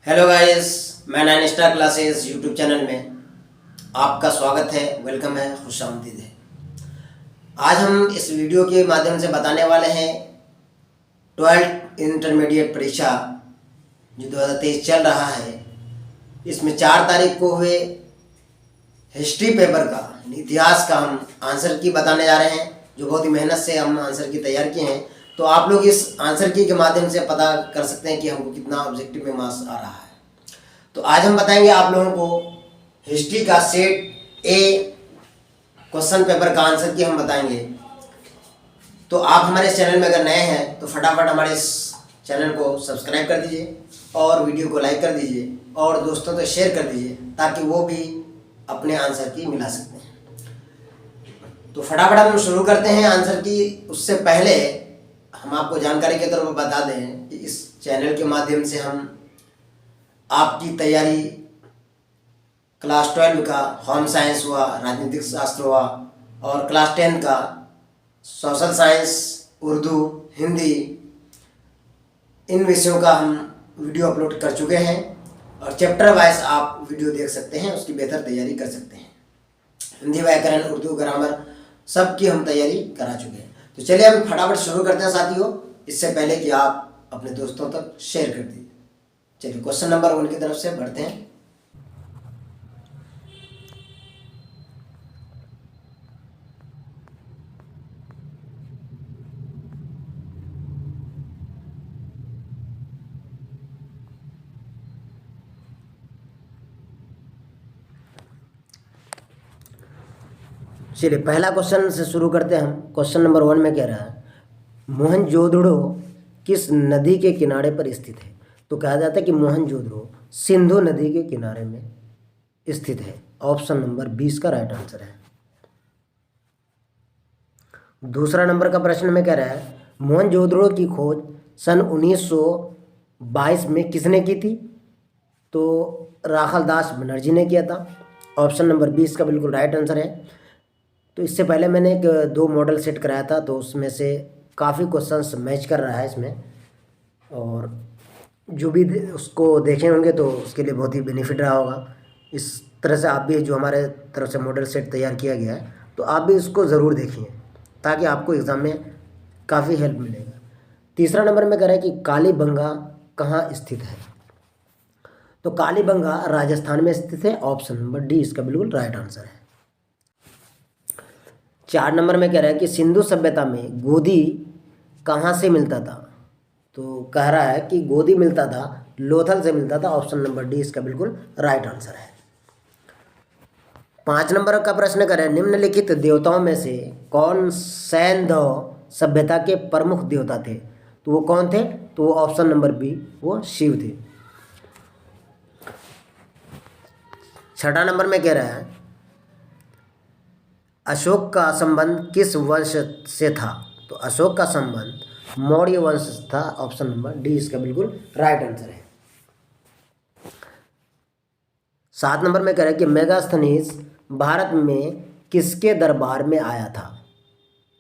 Hello guys, मैं nine star classes YouTube channel में आपका स्वागत है, वेलकम है, खुशामदीद है। आज हम इस वीडियो के माध्यम से बताने वाले हैं 12th इंटरमीडिएट परीक्षा जो 2023 चल रहा है। इसमें 4 तारीख को हुए हिस्ट्री पेपर का, इतिहास का हम आंसर की बताने जा रहे हैं, जो बहुत ही मेहनत से हम आंसर की तैयार किए हैं। तो आप लोग इस आंसर की के माध्यम से पता कर सकते हैं कि हमको कितना ऑब्जेक्टिव में मार्क्स आ रहा है। तो आज हम बताएंगे आप लोगों को हिस्ट्री का सेट ए क्वेश्चन पेपर का आंसर की हम बताएंगे। तो आप हमारे इस चैनल में अगर नए हैं तो फटाफट हमारे इस चैनल को सब्सक्राइब कर दीजिए और वीडियो को लाइक कर दीजिए और दोस्तों को शेयर कर दीजिए ताकि वो भी अपने आंसर की मिला सकते हैं। तो फटाफट हम शुरू करते हैं आंसर की। उससे पहले हम आपको जानकारी के तौर पर बता दें कि इस चैनल के माध्यम से हम आपकी तैयारी क्लास 12 का होम साइंस हुआ, राजनीतिक शास्त्र हुआ और क्लास 10 का सोशल साइंस, उर्दू, हिंदी, इन विषयों का हम वीडियो अपलोड कर चुके हैं और चैप्टर वाइज आप वीडियो देख सकते हैं, उसकी बेहतर तैयारी कर सकते हैं। हिंदी व्याकरण, उर्दू ग्रामर सब की हम तैयारी करा चुके हैं। तो चलिए हम फटाफट शुरू करते हैं साथियों, इससे पहले कि आप अपने दोस्तों तक शेयर कर दीजिए। चलिए क्वेश्चन नंबर 1 की तरफ से बढ़ते हैं। चलिए पहला क्वेश्चन से शुरू करते हैं हम। क्वेश्चन नंबर 1 में कह रहा है मोहनजोदड़ो किस नदी के किनारे पर स्थित है। तो कहा जाता है कि मोहनजोदड़ो सिंधु नदी के किनारे में स्थित है। ऑप्शन नंबर 20 का राइट आंसर है। दूसरा नंबर का प्रश्न में कह रहा है मोहनजोदड़ो की खोज सन 1922 में किसने की थी। तो राखालदास बनर्जी ने किया था। ऑप्शन नंबर 20 का बिल्कुल राइट आंसर है। तो इससे पहले मैंने 2 मॉडल सेट कराया था, तो उसमें से काफ़ी क्वेश्चंस मैच कर रहा है इसमें, और जो भी उसको देखे होंगे तो उसके लिए बहुत ही बेनिफिट रहा होगा। इस तरह से आप भी, जो हमारे तरफ से मॉडल सेट तैयार किया गया है, तो आप भी इसको ज़रूर देखिए ताकि आपको एग्ज़ाम में काफ़ी हेल्प मिलेगा। तीसरा नंबर में कह रहा है कि कालीबंगा कहाँ स्थित है। तो कालीबंगा राजस्थान में स्थित है। ऑप्शन नंबर डी इसका बिल्कुल राइट आंसर है। 4 नंबर में कह रहा है कि सिंधु सभ्यता में गोदी कहाँ से मिलता था। तो कह रहा है कि गोदी मिलता था, लोथल से मिलता था। ऑप्शन नंबर डी इसका बिल्कुल राइट आंसर है। 5 नंबर का प्रश्न कर रहे हैं निम्नलिखित देवताओं में से कौन सैंधव सभ्यता के प्रमुख देवता थे। तो वो कौन थे। तो वो ऑप्शन नंबर बी, वो शिव थे। 6 नंबर में कह रहा है अशोक का संबंध किस वंश से था। तो अशोक का संबंध मौर्य वंश से था। ऑप्शन नंबर डी इसका बिल्कुल राइट आंसर है। 7 नंबर में कह रहा है कि मेगास्थनीज भारत में किसके दरबार में आया था।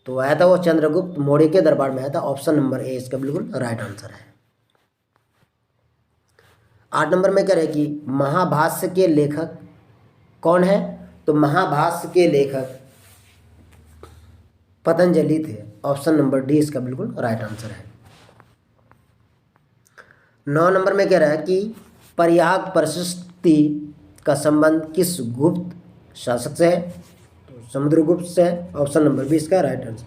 तो आया था वो चंद्रगुप्त मौर्य के दरबार में आया था। ऑप्शन नंबर ए इसका बिल्कुल राइट आंसर है। 8 नंबर में कह रहे हैं कि महाभाष्य के लेखक कौन है। तो महाभाष्य के लेखक पतंजलि थे। ऑप्शन नंबर डी इसका बिल्कुल राइट आंसर है। 9 नंबर में कह रहा है कि प्रयाग प्रशस्ति का संबंध किस गुप्त शासक से है। तो समुद्रगुप्त से है। ऑप्शन नंबर 20 का राइट आंसर।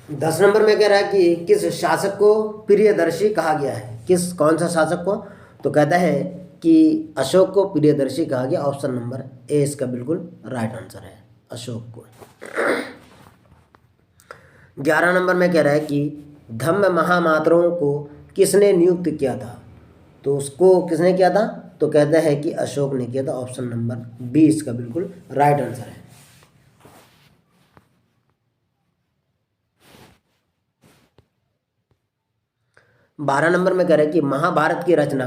10 नंबर में कह रहा है कि किस शासक को प्रियदर्शी कहा गया है। कौन सा शासक को। तो कहता है कि अशोक को प्रियदर्शी कहा गया। ऑप्शन नंबर ए इसका बिल्कुल राइट आंसर है, अशोक को। 11 नंबर में कह रहा है कि धम्म महामात्रों को किसने नियुक्त किया था। तो उसको किसने किया था। तो कहता है कि अशोक ने किया था। ऑप्शन नंबर बी इसका बिल्कुल राइट आंसर है। 12 नंबर में कह रहा है कि महाभारत की रचना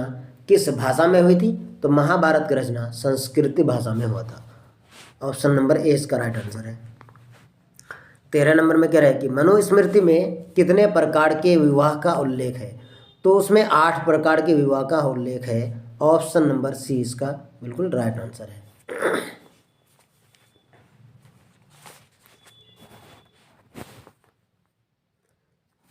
किस भाषा में हुई थी। तो महाभारत की रचना संस्कृत भाषा में हुआ था। ऑप्शन नंबर ए इसका राइट आंसर है। 13 नंबर में कह रहा है कि मनुस्मृति में कितने प्रकार के विवाह का उल्लेख है? तो उसमें 8 प्रकार के विवाह का उल्लेख है। ऑप्शन नंबर सी इसका बिल्कुल राइट आंसर है।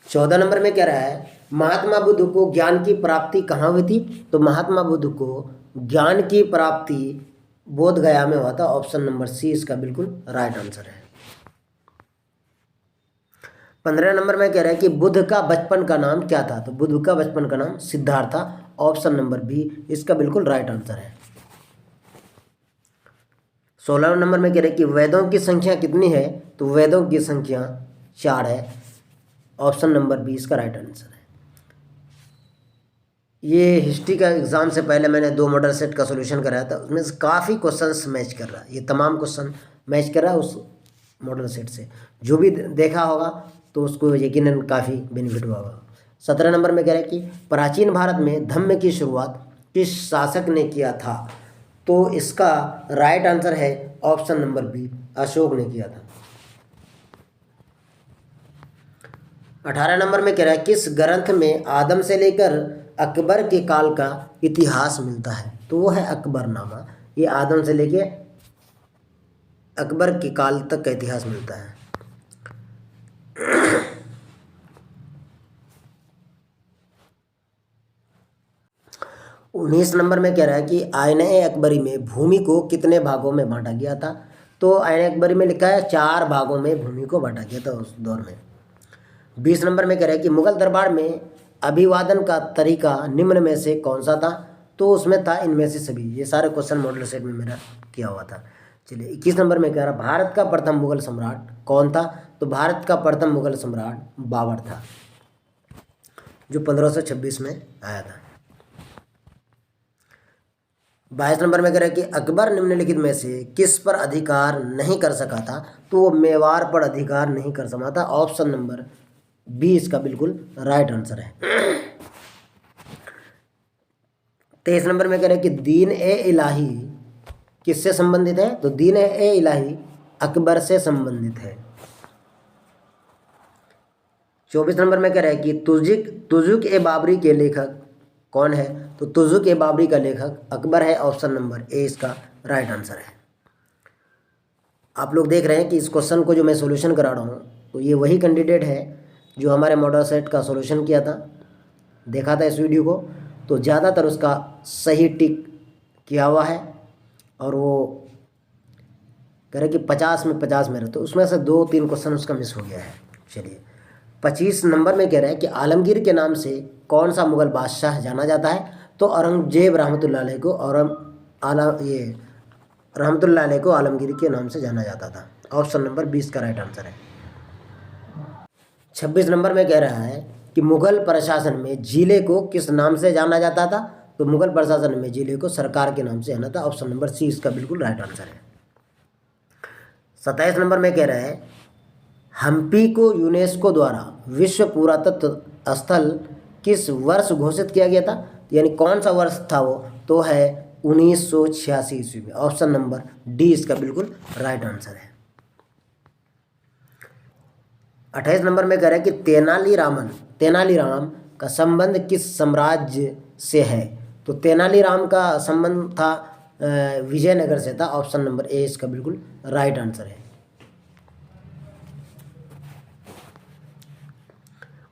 14 नंबर में कह रहा है महात्मा बुद्ध को ज्ञान की प्राप्ति कहाँ हुई थी? तो महात्मा बुद्ध को ज्ञान की प्राप्ति बोध गया में हुआ था। ऑप्शन नंबर सी इसका बिल्कुल राइट आंसर है। 15 नंबर में कह रहा है कि बुद्ध का बचपन का नाम क्या था? तो बुद्ध का बचपन का नाम सिद्धार्थ था। ऑप्शन नंबर बी इसका बिल्कुल राइट आंसर है। 16 नंबर में कह रहे हैं कि वेदों की संख्या कितनी है? तो वेदों की संख्या 4 है। ऑप्शन नंबर बी इसका राइट आंसर है। ये हिस्ट्री का एग्ज़ाम से पहले मैंने 2 मॉडल सेट का सॉल्यूशन कराया था, उसमें से काफ़ी क्वेश्चंस मैच कर रहा है। ये तमाम क्वेश्चन मैच कर रहा है उस मॉडल सेट से। जो भी देखा होगा तो उसको यकीनन काफ़ी बेनिफिट हुआ होगा। 17 नंबर में कह रहे हैं कि प्राचीन भारत में धम्म की शुरुआत किस शासक ने किया था? तो इसका राइट आंसर है ऑप्शन नंबर बी, अशोक ने किया था। 18 नंबर में कह रहा है किस ग्रंथ में आदम से लेकर अकबर के काल का इतिहास मिलता है? तो वो है अकबरनामा। ये आदम से लेके अकबर के काल तक का इतिहास मिलता है। 19 नंबर में कह रहा है कि आईने अकबरी में भूमि को कितने भागों में बांटा गया था? तो आईने अकबरी में लिखा है 4 भागों में भूमि को बांटा गया था उस दौर में। 20 नंबर में कह रहा है कि मुगल दरबार में अभिवादन का तरीका निम्न में से कौन सा था? तो उसमें था इनमें से सभी। ये सारे क्वेश्चन मॉडल सेट में मेरा किया हुआ था। चलिए 21 नंबर में कह रहा भारत का प्रथम मुगल सम्राट कौन था? तो भारत का प्रथम मुगल सम्राट बाबर था, जो 1526 में आया था। 22 नंबर में कह रहा है कि अकबर निम्नलिखित में से किस पर अधिकार नहीं कर सका था? तो वो मेवाड़ पर अधिकार नहीं कर सका था। ऑप्शन नंबर बी इसका बिल्कुल राइट आंसर है। 23 नंबर में कह रहे हैं कि दीन ए इलाही किससे संबंधित है? तो दीन ए इलाही अकबर से संबंधित है। 24 नंबर में कह रहा है कि तुजुक ए बाबरी के लेखक कौन है? तो तुजुक ए बाबरी का लेखक अकबर है। ऑप्शन नंबर ए इसका राइट आंसर है। आप लोग देख रहे हैं कि इस क्वेश्चन को जो मैं सॉल्यूशन करा रहा हूँ तो ये वही कैंडिडेट है जो हमारे मॉडल सेट का सॉल्यूशन किया था, देखा था इस वीडियो को। तो ज़्यादातर उसका सही टिक किया हुआ है और वो कह रहे कि 50 में 50 मेरा, तो उसमें से 2-3 क्वेश्चन उसका मिस हो गया है। चलिए 25 नंबर में कह रहा है कि आलमगीर के नाम से कौन सा मुग़ल बादशाह जाना जाता है? तो औरंगजेब रहमतुल्लाह अलैह को रहमतुल्लाह अलैह को आलमगीर के नाम से जाना जाता था। ऑप्शन नंबर 20 का राइट आंसर है। 26 नंबर में कह रहा है कि मुग़ल प्रशासन में जिले को किस नाम से जाना जाता था? तो मुग़ल प्रशासन में जिले को सरकार के नाम से जाना था। ऑप्शन नंबर सी इसका बिल्कुल राइट आंसर है। 27 नंबर में कह रहा है हम्पी को यूनेस्को द्वारा विश्व पुरातत्व स्थल किस वर्ष घोषित किया गया था? यानी कौन सा वर्ष था वो? तो है 1986 ईस्वी में। ऑप्शन नंबर डी इसका बिल्कुल राइट आंसर है। 28 नंबर में कह रहा है कि तेनालीराम का संबंध किस साम्राज्य से है? तो तेनालीराम का संबंध था विजयनगर से था। ऑप्शन नंबर ए इसका बिल्कुल राइट आंसर है।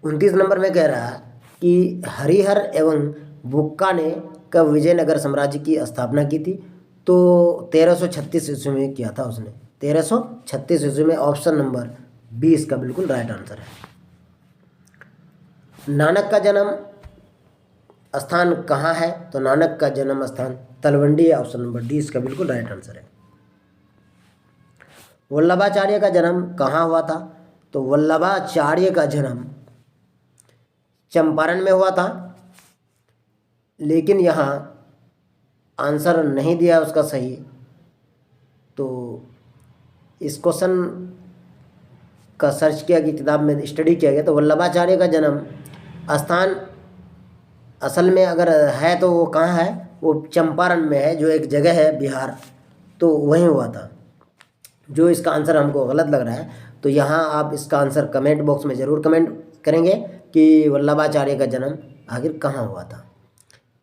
29 नंबर में कह रहा है कि हरिहर एवं बुक्का ने कब विजयनगर साम्राज्य की स्थापना की थी? तो 1336 ईस्वी में किया था उसने, 1336 ईस्वी में। ऑप्शन नंबर 20 का बिल्कुल राइट आंसर है। नानक का जन्म स्थान कहाँ है? तो नानक का जन्म स्थान तलवंडी है। ऑप्शन नंबर डी इसका बिल्कुल राइट आंसर है। वल्लभाचार्य का जन्म कहाँ हुआ था? तो वल्लभाचार्य का जन्म चंपारण में हुआ था, लेकिन यहाँ आंसर नहीं दिया उसका सही। तो इस क्वेश्चन का सर्च किया कि किताब में स्टडी किया गया तो वल्लभाचार्य का जन्म स्थान असल में अगर है तो वो कहाँ है? वो चंपारण में है, जो एक जगह है बिहार, तो वहीं हुआ था। जो इसका आंसर हमको गलत लग रहा है तो यहाँ आप इसका आंसर कमेंट बॉक्स में ज़रूर कमेंट करेंगे कि वल्लभाचार्य का जन्म आखिर कहाँ हुआ था।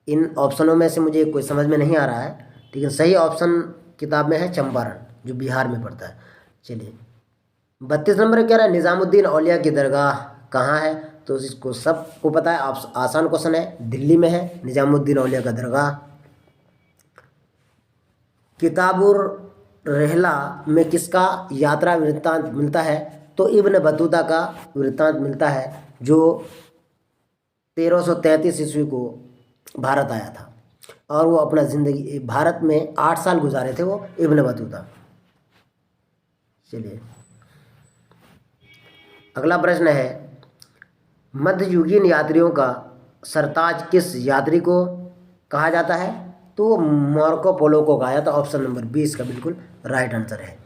इन ऑप्शनों में से मुझे कोई समझ में नहीं आ रहा है, लेकिन सही ऑप्शन किताब में है चंपारण, जो बिहार में पड़ता है। चलिए 32 नंबर कह रहा है निज़ामुद्दीन औलिया की दरगाह कहाँ है। तो इसको सबको पता है, आसान क्वेश्चन है, दिल्ली में है निज़ामुद्दीन औलिया का दरगाह। किताबुर रहला में किसका यात्रा वृत्तांत मिलता है। तो इब्न बतूता का वृत्तांत मिलता है, जो 1333 ईस्वी को भारत आया था और वो अपना ज़िंदगी भारत में 8 साल गुजारे थे वो इब्न बतूता। चलिए अगला प्रश्न है मध्ययुगीन यात्रियों का सरताज किस यात्री को कहा जाता है। तो वो मार्को पोलो को कहा जाता है। ऑप्शन नंबर 20 का बिल्कुल राइट आंसर है।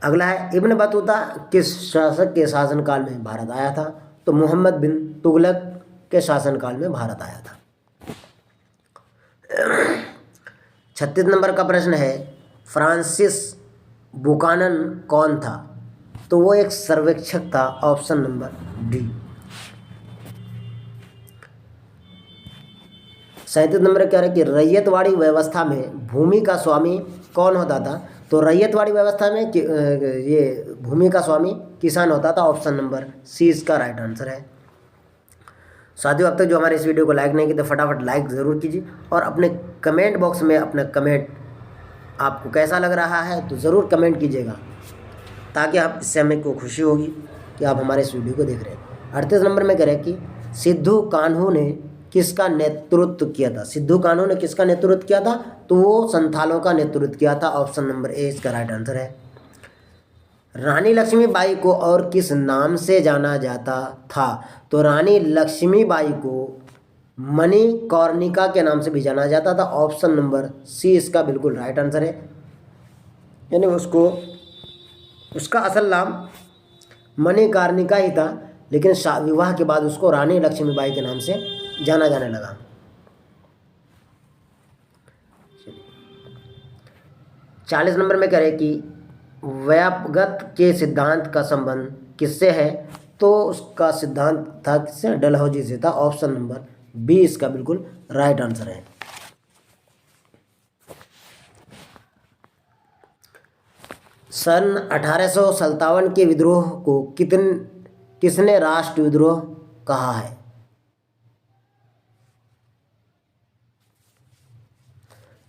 अगला है इब्न बतूता किस शासक के शासनकाल में भारत आया था। तो मोहम्मद बिन तुगलक के शासनकाल में भारत आया था। 36 नंबर का प्रश्न है फ्रांसिस बुकानन कौन था। तो वो एक सर्वेक्षक था। Option number D. 37 नंबर कह रहा है कि रैयतवाड़ी व्यवस्था में भूमि का स्वामी कौन होता था। तो रैयतवाड़ी व्यवस्था में ये भूमि का स्वामी किसान होता था। ऑप्शन नंबर सी इसका राइट आंसर है। साथियों अब तक जो हमारे इस वीडियो को लाइक नहीं किया तो फटाफट लाइक ज़रूर कीजिए और अपने कमेंट बॉक्स में अपना कमेंट आपको कैसा लग रहा है तो ज़रूर कमेंट कीजिएगा, ताकि आप इससे हमें को खुशी होगी कि आप हमारे इस वीडियो को देख रहे हैं। 38 नंबर में कह रहे हैं कि सिद्धू कान्हू ने किसका नेतृत्व किया था। सिद्धू कान्हू ने किसका नेतृत्व किया था। तो वो संथालों का नेतृत्व किया था। ऑप्शन नंबर ए इसका राइट आंसर है। रानी लक्ष्मीबाई को और किस नाम से जाना जाता था। तो रानी लक्ष्मीबाई को मणिकर्णिका के नाम से भी जाना जाता था। ऑप्शन नंबर सी इसका बिल्कुल राइट आंसर है। यानी उसका असल नाम मणिकर्णिका ही था, लेकिन विवाह के बाद उसको रानी लक्ष्मीबाई के नाम से जाना जाने लगा। 40 नंबर में कह रहे कि व्यापगत के सिद्धांत का संबंध किससे है। तो उसका सिद्धांत था किससे, डलहौजी से था। ऑप्शन नंबर बी इसका बिल्कुल राइट आंसर है। सन 1857 के विद्रोह को किसने राष्ट्र विद्रोह कहा है।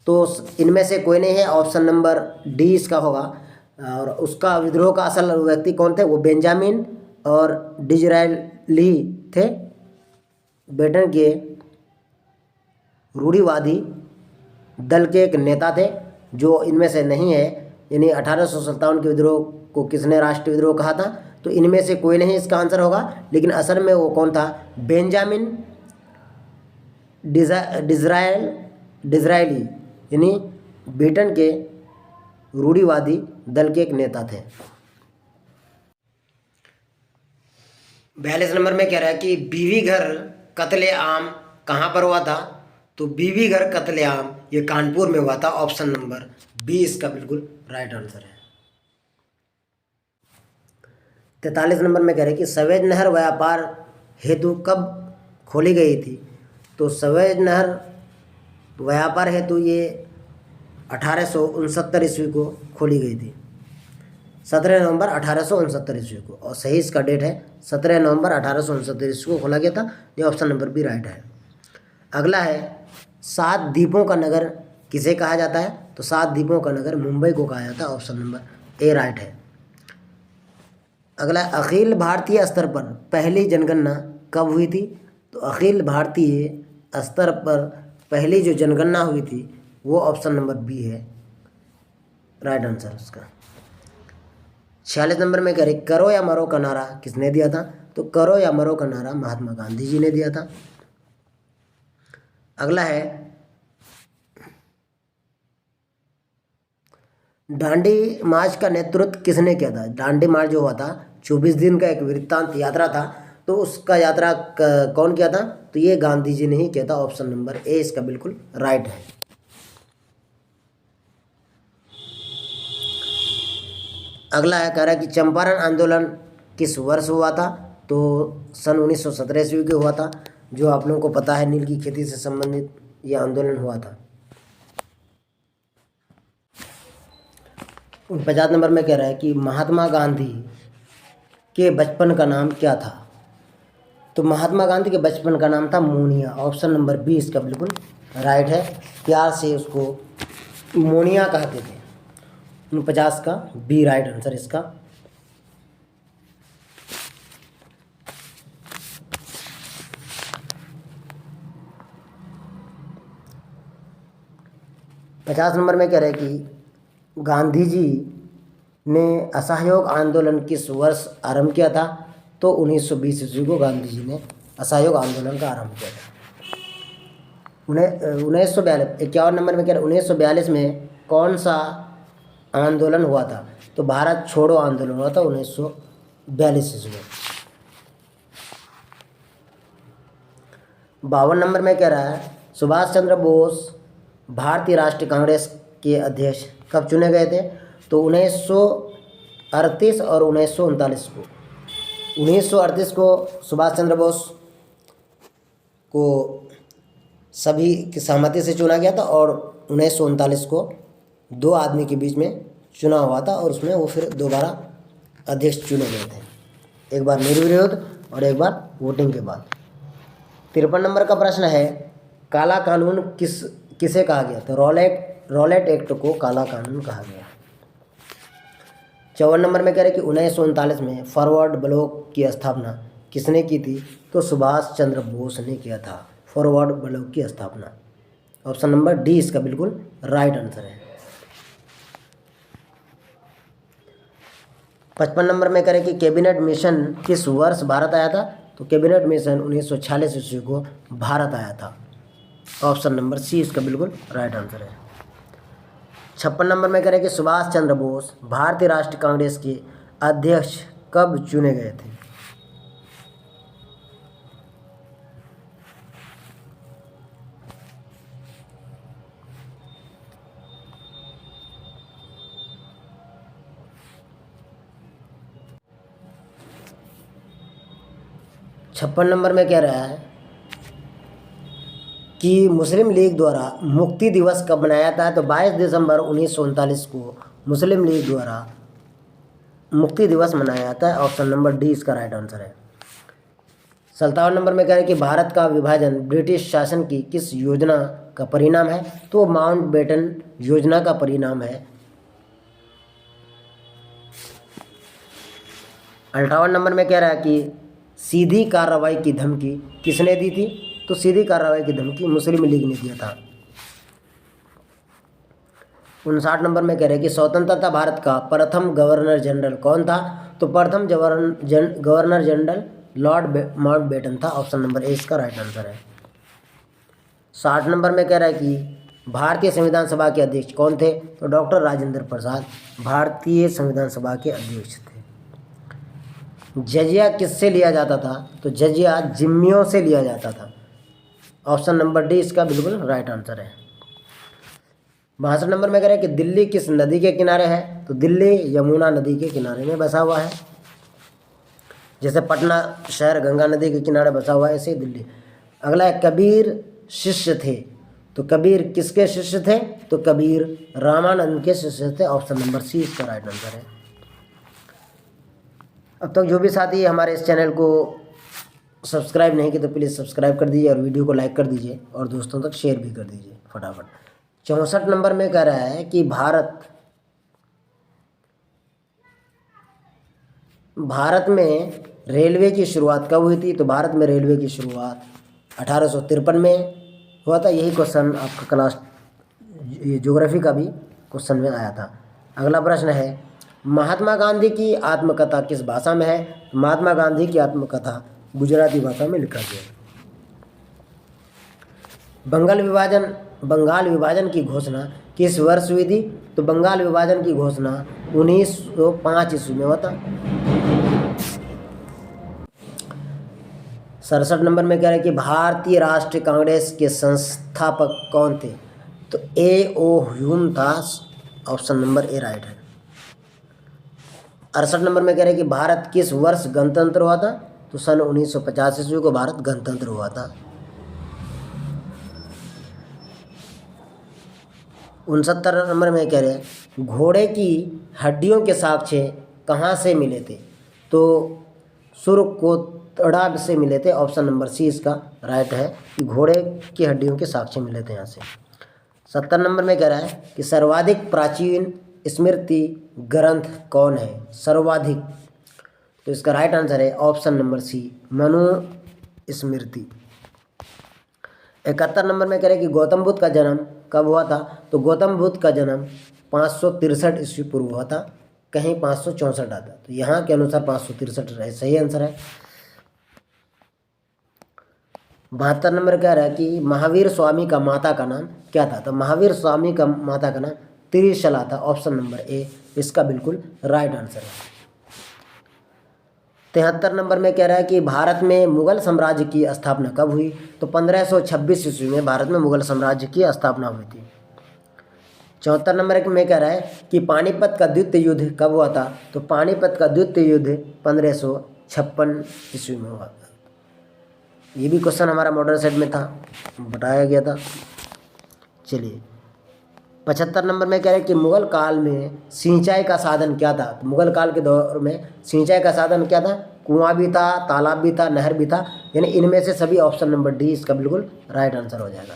तो इनमें से कोई नहीं है। ऑप्शन नंबर डी इसका होगा। और उसका विद्रोह का असल व्यक्ति कौन थे। वो बेंजामिन और डिज़रायली थे, ब्रिटेन के रूढ़िवादी दल के एक नेता थे, जो इनमें से नहीं है। यानी 1857 के विद्रोह को किसने राष्ट्रीय विद्रोह कहा था। तो इनमें से कोई नहीं इसका आंसर होगा, लेकिन असल में वो कौन था, बेंजामिन डिज़रायली, यानी ब्रिटेन के रूढ़िवादी दल के एक नेता थे। 42 नंबर में कह रहा है कि बीवी घर कत्लेआम कहाँ पर हुआ था। तो बीवी घर कत्लेआम ये कानपुर में हुआ था। ऑप्शन नंबर बी इसका बिल्कुल राइट आंसर है। 43 नंबर में कह रहे हैं कि सवेज नहर व्यापार हेतु कब खोली गई थी। तो सवेज नहर व्यापार हेतु ये 1869 ईस्वी को खोली गई थी। 17 नवंबर 1869 ईस्वी को, और सही इसका डेट है 17 नवंबर 1869 ईस्वी को खोला गया था। ये ऑप्शन नंबर बी राइट है। अगला है 7 द्वीपों का नगर किसे कहा जाता है। तो 7 द्वीपों का नगर मुंबई को कहा जाता है। ऑप्शन नंबर ए राइट है। अगला अखिल भारतीय स्तर पर पहली जनगणना कब हुई थी। तो अखिल भारतीय स्तर पर पहली जो जनगणना हुई थी वो ऑप्शन नंबर बी है राइट आंसर उसका। 46 नंबर में कह रहे करो या मरो का नारा किसने दिया था। तो करो या मरो का नारा महात्मा गांधी जी ने दिया था। अगला है दांडी मार्च का नेतृत्व किसने किया था। दांडी मार्च जो हुआ था 24 दिन का एक वृत्तांत यात्रा था, तो उसका यात्रा कौन किया था। तो ये गांधी जी ने ही किया था। ऑप्शन नंबर ए इसका बिल्कुल राइट है। अगला है, कह रहा है कि चंपारण आंदोलन किस वर्ष हुआ था? तो सन 1917 ईस्वी को हुआ था। जो आप लोगों को पता है, नील की खेती से संबंधित यह आंदोलन हुआ था। 50 नंबर में कह रहा है कि महात्मा गांधी के बचपन का नाम क्या था? तो महात्मा गांधी के बचपन का नाम था मोनिया। ऑप्शन नंबर बी इसका बिल्कुल राइट है। प्यार से उसको मोनिया कहते थे। 49 का बी राइट आंसर इसका। पचास नंबर में कह रहे हैं कि गांधी जी ने असहयोग आंदोलन किस वर्ष आरंभ किया था? तो 1920 ईस्वी को गांधी जी ने असहयोग आंदोलन का आरंभ किया था। 1942 51 नंबर में कह रहे 1942 में कौन सा आंदोलन हुआ था? तो भारत छोड़ो आंदोलन हुआ था 1942 ईस्वी में। 52 नंबर में कह रहा है सुभाष चंद्र बोस भारतीय राष्ट्रीय कांग्रेस के अध्यक्ष कब चुने गए थे? तो 1938 और 1939 को। 1938 को सुभाष चंद्र बोस को सभी की सहमति से चुना गया था और 1939 को दो आदमी के बीच में चुनाव हुआ था और उसमें वो फिर दोबारा अध्यक्ष चुने गए थे, एक बार निर्विरोध और एक बार वोटिंग के बाद। 53 नंबर का प्रश्न है, काला कानून किसे कहा गया? तो रॉलेट एक्ट को काला कानून कहा गया। 54 नंबर में कह रहे कि 1939 में फॉरवर्ड ब्लॉक की स्थापना किसने की थी? तो सुभाष चंद्र बोस ने किया था फॉरवर्ड ब्लॉक की स्थापना। ऑप्शन नंबर डी इसका बिल्कुल राइट आंसर है। 55 नंबर में कह रहे कि कैबिनेट मिशन किस वर्ष भारत आया था? तो कैबिनेट मिशन 1946 ईस्वी को भारत आया था। ऑप्शन नंबर सी इसका बिल्कुल राइट आंसर है। 56 नंबर में कह रहे कि सुभाष चंद्र बोस भारतीय राष्ट्रीय कांग्रेस के अध्यक्ष कब चुने गए थे? छप्पन नंबर में कह रहा है कि मुस्लिम लीग द्वारा मुक्ति दिवस कब मनाया जाता है? तो 22 दिसंबर 1939 को मुस्लिम लीग द्वारा मुक्ति दिवस मनाया जाता है। ऑप्शन नंबर डी इसका राइट आंसर है। 57 नंबर में कह रहे हैं कि भारत का विभाजन ब्रिटिश शासन की किस योजना का परिणाम है? तो माउंटबेटन योजना का परिणाम है। 58 नंबर में कह रहा है कि सीधी कार्रवाई की धमकी किसने दी थी? तो सीधी कार्रवाई की धमकी मुस्लिम लीग ने दिया था। 59 नंबर में कह रहे हैं कि स्वतंत्रता भारत का प्रथम गवर्नर जनरल कौन था? तो प्रथम गवर्नर जनरल लॉर्ड माउंटबेटन था। ऑप्शन नंबर ए इसका राइट आंसर है। 60 नंबर में कह रहा है कि भारतीय संविधान सभा के अध्यक्ष कौन थे? तो डॉक्टर राजेंद्र प्रसाद भारतीय संविधान सभा के अध्यक्ष थे। जजिया किससे लिया जाता था? तो जजिया जिम्मियों से लिया जाता था। ऑप्शन नंबर डी इसका बिल्कुल राइट आंसर है। 62 नंबर में कह रहे हैं कि दिल्ली किस नदी के किनारे है? तो दिल्ली यमुना नदी के किनारे में बसा हुआ है। जैसे पटना शहर गंगा नदी के किनारे बसा हुआ है, ऐसे दिल्ली। अगला है, कबीर शिष्य थे। तो कबीर किसके शिष्य थे? तो कबीर रामानंद के शिष्य थे। ऑप्शन नंबर सी इसका राइट आंसर है। अब तक जो भी साथी हमारे इस चैनल को सब्सक्राइब नहीं किए तो प्लीज़ सब्सक्राइब कर दीजिए और वीडियो को लाइक कर दीजिए और दोस्तों तक शेयर भी कर दीजिए फटाफट। 64 नंबर में कह रहा है कि भारत में रेलवे की शुरुआत कब हुई थी? तो भारत में रेलवे की शुरुआत 1853 में हुआ था। यही क्वेश्चन आपका क्लास ज्योग्राफी का भी क्वेश्चन में आया था। अगला प्रश्न है, महात्मा गांधी की आत्मकथा किस भाषा में है? महात्मा गांधी की आत्मकथा गुजराती भाषा में लिखा गया। बंगाल विभाजन की घोषणा किस वर्ष हुई थी? तो बंगाल विभाजन की घोषणा 1905 ईस्वी में हुआ था। 67 नंबर में कह रहे हैं कि भारतीय राष्ट्रीय कांग्रेस के संस्थापक कौन थे? तो ए ओ ह्यूम था। ऑप्शन नंबर ए राइट है। 68 नंबर में कह रहे हैं कि भारत किस वर्ष गणतंत्र हुआ था? तो सन 1950 ईस्वी को भारत गणतंत्र हुआ था। 69 नंबर में कह रहे हैं घोड़े की हड्डियों के साक्ष्य कहाँ से मिले थे? तो सुरकोटड़ा से मिले थे। ऑप्शन नंबर सी इसका राइट है कि घोड़े की हड्डियों के साक्ष्य मिले थे यहाँ से। 70 नंबर में कह रहा है कि सर्वाधिक प्राचीन स्मृति ग्रंथ कौन है? सर्वाधिक, तो इसका राइट आंसर है option number C Manusmriti. 71 number में कह रहे हैं कि गौतम बुद्ध का जन्म कब हुआ था? तो गौतम बुद्ध का जन्म 563 ईस्वी पूर्व हुआ था, कहीं 564 आता, तो यहाँ के अनुसार 563 सही आंसर है। 72 नंबर कह रहा है कि महावीर स्वामी का माता का नाम क्या था? तो महावीर स्वामी का माता का नाम त्रिशला था। ऑप्शन नंबर ए इसका बिल्कुल राइट आंसर है। 73 नंबर में कह रहा है कि भारत में मुगल साम्राज्य की स्थापना कब हुई? तो 1526 ईस्वी में भारत में मुगल साम्राज्य की स्थापना हुई थी। 74 नंबर में कह रहा है कि पानीपत का द्वितीय युद्ध कब हुआ था? तो पानीपत का द्वितीय युद्ध 1556 ईस्वी में हुआ था। ये भी क्वेश्चन हमारा मॉडल सेट में था, बताया गया था। चलिए 75 नंबर में कह रहे हैं कि मुगल काल में सिंचाई का साधन क्या था? तो मुगल काल के दौर में सिंचाई का साधन क्या था? कुआं भी था, तालाब भी था, नहर भी था, यानी इनमें से सभी। ऑप्शन नंबर डी इसका बिल्कुल राइट आंसर हो जाएगा।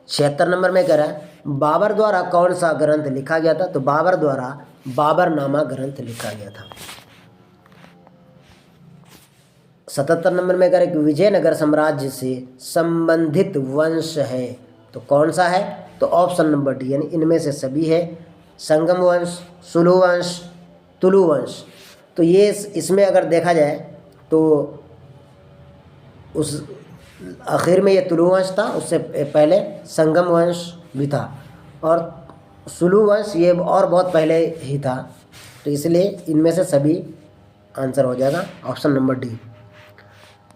76 नंबर में कह रहा है बाबर द्वारा कौन सा ग्रंथ लिखा गया था? तो बाबर द्वारा बाबरनामा ग्रंथ लिखा गया था। 77 नंबर में कह रहे हैं कि विजयनगर साम्राज्य से संबंधित वंश है, तो कौन सा है? तो ऑप्शन नंबर डी, यानी इनमें से सभी है। संगम वंश, सुलु वंश, तुलु वंश। तो ये इसमें अगर देखा जाए तो उस आखिर में ये तुलु वंश था, उससे पहले संगम वंश भी था, और सुलु वंश ये और बहुत पहले ही था, तो इसलिए इनमें से सभी आंसर हो जाएगा ऑप्शन नंबर डी।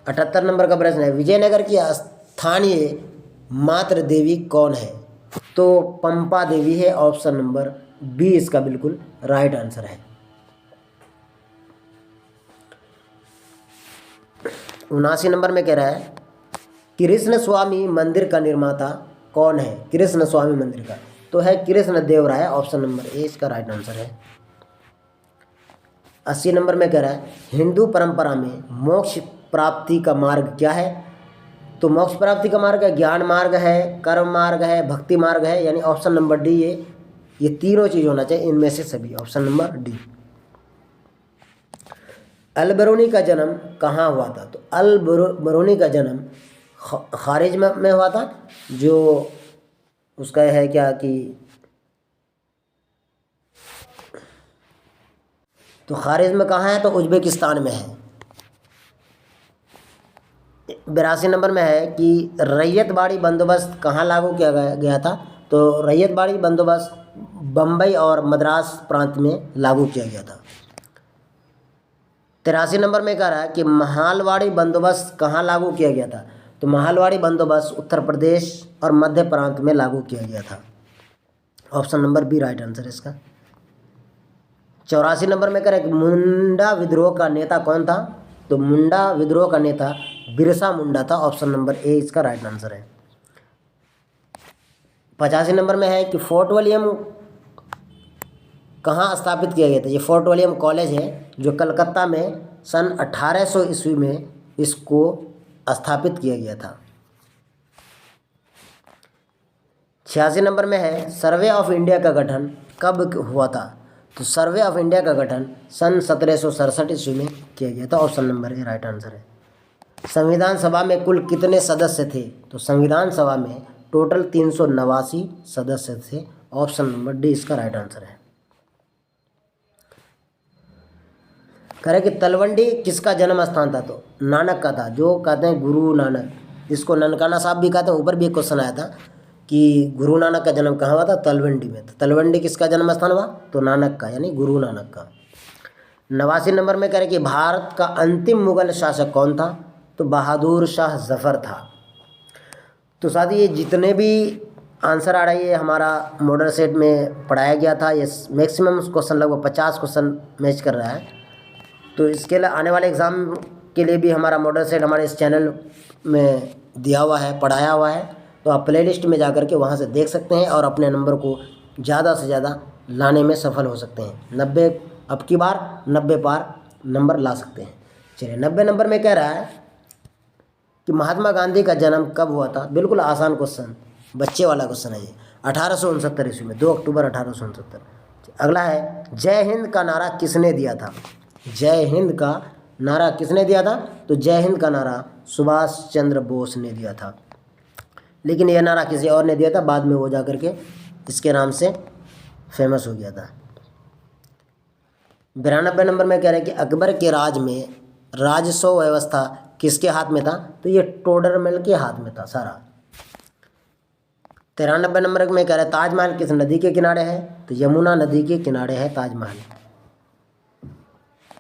78 नंबर का प्रश्न है विजयनगर की स्थानीय मातृ देवी कौन है? तो पंपा देवी है। ऑप्शन नंबर बी इसका बिल्कुल राइट आंसर है। 79 नंबर में कह रहा है कृष्ण स्वामी मंदिर का निर्माता कौन है? कृष्ण स्वामी मंदिर का तो है कृष्ण देव राय। ऑप्शन नंबर ए इसका राइट आंसर है। 80 नंबर में कह रहा है हिंदू परंपरा में मोक्ष प्राप्ति का मार्ग क्या है? तो मोक्ष प्राप्ति का मार्ग है ज्ञान मार्ग है, कर्म मार्ग है, भक्ति मार्ग है, यानी ऑप्शन नंबर डी ये तीनों चीज होना चाहिए, इनमें से सभी। Option number D. Al Biruni का जन्म कहाँ हुआ था? तो अल बरूनी का जन्म खारिज में हुआ था, जो उसका है क्या कि तो खारिज में कहाँ है? तो उज्बेकिस्तान में है। 82 नंबर में है कि रैयतबाड़ी बंदोबस्त कहाँ लागू किया गया था? तो रैयतबाड़ी बंदोबस्त बम्बई और मद्रास प्रांत में लागू किया गया था। 83 नंबर में कह रहा है कि महालवाड़ी बंदोबस्त कहाँ लागू किया गया था? तो महालवाड़ी बंदोबस्त उत्तर प्रदेश और मध्य प्रांत में लागू किया गया था। Option number B right answer है इसका। 84 नंबर में कह रहा है कि मुंडा विद्रोह का नेता कौन था? तो मुंडा विद्रोह का नेता बिरसा मुंडा था। ऑप्शन नंबर ए इसका राइट आंसर है। 85 नंबर में है कि फोर्ट विलियम कहाँ स्थापित किया गया था? ये फोर्ट विलियम कॉलेज है जो कलकत्ता में सन 1800 ईस्वी में इसको स्थापित किया गया था। 86 नंबर में है सर्वे ऑफ इंडिया का गठन कब हुआ था? तो सर्वे ऑफ इंडिया का गठन सन 1767 ईस्वी में किया गया था। Option number A right answer है। संविधान सभा में कुल कितने सदस्य थे? तो संविधान सभा में टोटल 389 सदस्य थे। ऑप्शन नंबर डी इसका राइट आंसर है। कह रहे कि तलवंडी किसका जन्म स्थान था? तो नानक का था, जो कहते हैं गुरु नानक, जिसको ननकाना साहब भी कहते हैं। ऊपर भी एक क्वेश्चन आया था कि गुरु नानक का जन्म कहाँ हुआ था? तलवंडी में। तो तलवंडी किसका जन्म स्थान हुआ? तो नानक का, यानी गुरु नानक का। 89 नंबर में कह रहे कि भारत का अंतिम मुगल शासक कौन था? तो बहादुर शाह जफर था। तो साथ ही ये जितने भी आंसर आ रहा है, ये हमारा मॉडल सेट में पढ़ाया गया था। ये मैक्सिमम क्वेश्चन लगभग 50 क्वेश्चन मैच कर रहा है। तो इसके लिए आने वाले एग्ज़ाम के लिए भी हमारा मॉडल सेट हमारे इस चैनल में दिया हुआ है, पढ़ाया हुआ है। तो आप प्लेलिस्ट में जा कर के वहाँ से देख सकते हैं और अपने नंबर को ज़्यादा से ज़्यादा लाने में सफल हो सकते हैं। 90 अब की बार 90 पार नंबर ला सकते हैं। चलिए 90 नंबर में कह रहा है कि महात्मा गांधी का जन्म कब हुआ था। बिल्कुल आसान क्वेश्चन, बच्चे वाला क्वेश्चन है ये। 1869 ईस्वी में, 2 अक्टूबर 1869। अगला है, जय हिंद का नारा किसने दिया था। जय हिंद का नारा किसने दिया था। तो जय हिंद का नारा सुभाष चंद्र बोस ने दिया था, लेकिन यह नारा किसी और ने दिया था, बाद में वो जा कर के इसके नाम से फेमस हो गया था। 92 नंबर में कह रहे हैं कि अकबर के राज में राजस्व व्यवस्था किसके हाथ में था। तो ये टोडरमल के हाथ में था सारा। 93 नंबर में कह रहे हैं ताजमहल किस नदी के किनारे है। तो यमुना नदी के किनारे है ताजमहल।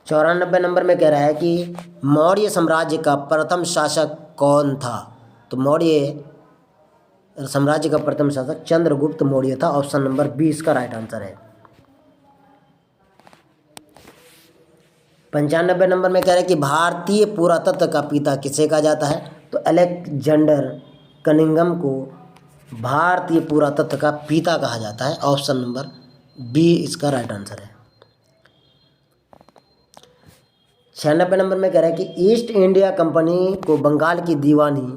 94 नंबर में कह रहा है कि मौर्य साम्राज्य का प्रथम शासक कौन था। तो मौर्य साम्राज्य का प्रथम शासक चंद्रगुप्त मौर्य था। ऑप्शन नंबर 20 का राइट आंसर है। 95 नंबर में कह रहे हैं कि भारतीय पुरातत्व का पिता किसे कहा जाता है। तो अलेक्जेंडर कनिंघम को भारतीय पुरातत्व का पिता कहा जाता है। ऑप्शन नंबर बी इसका राइट आंसर है। 96 नंबर में कह रहा है कि ईस्ट इंडिया कंपनी को बंगाल की दीवानी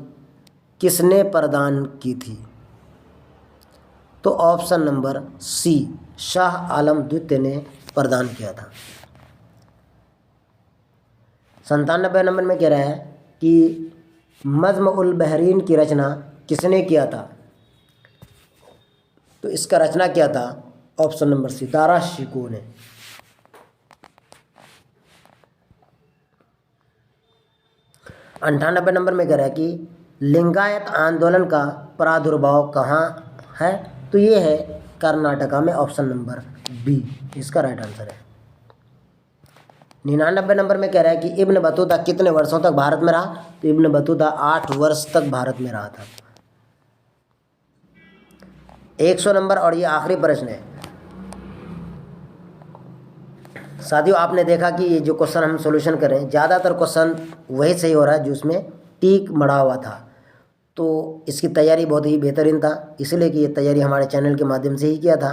किसने प्रदान की थी। तो ऑप्शन नंबर सी शाह आलम द्वितीय ने प्रदान किया था। 97 नंबर में कह रहा है कि मज्म उल बहरीन की रचना किसने किया था। तो इसका रचना किया था option number C Dara Shikoh ने। 98 नंबर में कह रहा है कि लिंगायत आंदोलन का प्रादुर्भाव कहाँ है। तो ये है कर्नाटका में। ऑप्शन नंबर बी इसका राइट आंसर है। 99 नंबर में कह रहा है कि इब्न बतूता कितने वर्षों तक भारत में रहा। तो इब्न बतूता 8 वर्ष तक भारत में रहा था। 100 नंबर और ये आखिरी प्रश्न है साथियों। आपने देखा कि ये जो क्वेश्चन हम सॉल्यूशन कर रहे हैं, ज़्यादातर क्वेश्चन वही सही हो रहा है जो उसमें टीक मढ़ा हुआ था। तो इसकी तैयारी बहुत ही बेहतरीन था, इसलिए कि ये तैयारी हमारे चैनल के माध्यम से ही किया था।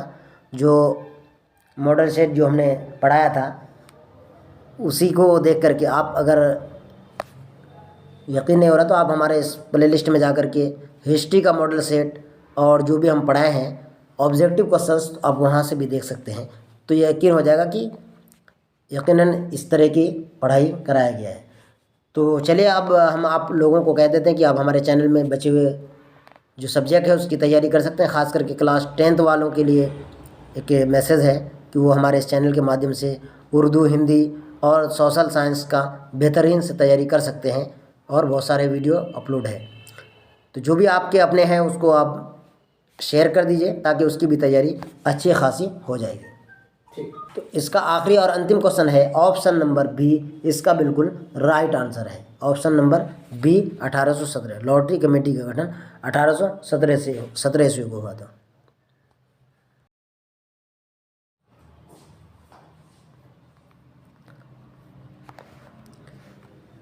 जो मॉडल सेट जो हमने पढ़ाया था उसी को देख करके आप अगर यकीन नहीं हो रहा तो आप हमारे इस प्लेलिस्ट में जा कर के हिस्ट्री का मॉडल सेट और जो भी हम पढ़ाए हैं ऑब्जेक्टिव क्वेश्चंस आप वहाँ से भी देख सकते हैं। तो ये यकीन हो जाएगा कि यकीनन इस तरह की पढ़ाई कराया गया है। तो चलिए अब हम आप लोगों को कह देते हैं कि आप हमारे चैनल में बचे हुए जो सब्जेक्ट है उसकी तैयारी कर सकते हैं। ख़ास करके क्लास 10th वालों के लिए एक मैसेज है कि वो हमारे इस चैनल के माध्यम से उर्दू, हिंदी और सोशल साइंस का बेहतरीन से तैयारी कर सकते हैं और बहुत सारे वीडियो अपलोड है। तो जो भी आपके अपने हैं उसको आप शेयर कर दीजिए ताकि उसकी भी तैयारी अच्छी खासी हो जाएगी। तो इसका आखिरी और अंतिम क्वेश्चन है ऑप्शन नंबर बी इसका बिल्कुल राइट आंसर है। Option number B 1817 lottery committee का गठन 1817 ईस्वी को हुआ था।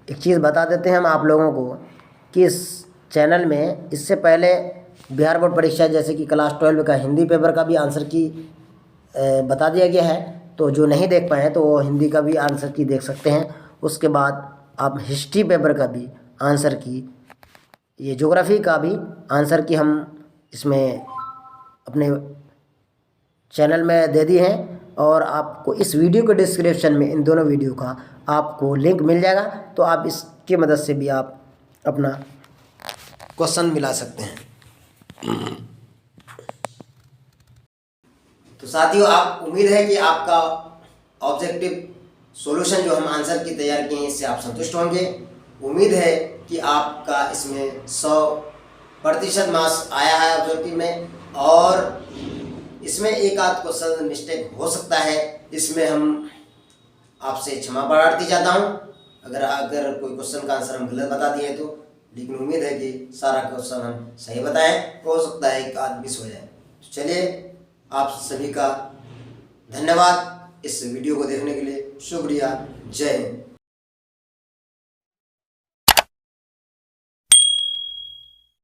एक चीज़ बता देते हैं हम आप लोगों को कि इस चैनल में इससे पहले बिहार बोर्ड परीक्षा जैसे कि क्लास 12 का हिंदी पेपर का भी आंसर की बता दिया गया है। तो जो नहीं देख पाए हैं तो वो हिंदी का भी आंसर की देख सकते हैं। उसके बाद आप हिस्ट्री पेपर का भी आंसर की, ये ज्योग्राफी का भी आंसर की हम इसमें अपने चैनल में दे दी हैं। और आपको इस वीडियो के डिस्क्रिप्शन में इन दोनों वीडियो का आपको लिंक मिल जाएगा। तो आप इसकी मदद से भी आप अपना क्वेश्चन मिला सकते हैं। तो साथियों आप उम्मीद है कि आपका ऑब्जेक्टिव सॉल्यूशन जो हम आंसर की तैयार किए हैं इससे आप संतुष्ट होंगे। उम्मीद है कि आपका इसमें 100% मार्क्स आया है ऑब्जेक्टिव में, और इसमें एक आध क्वेश्चन मिस्टेक हो सकता है। इसमें हम आपसे क्षमा प्रार्थी चाहता हूँ अगर कोई क्वेश्चन का आंसर हम गलत बता दिए तो, लेकिन उम्मीद है कि सारा क्वेश्चन हम सही बताएं। हो सकता है एक आध मिस हो जाए। तो चलिए, आप सभी का धन्यवाद इस वीडियो को देखने के लिए। शुक्रिया। जय हिंद।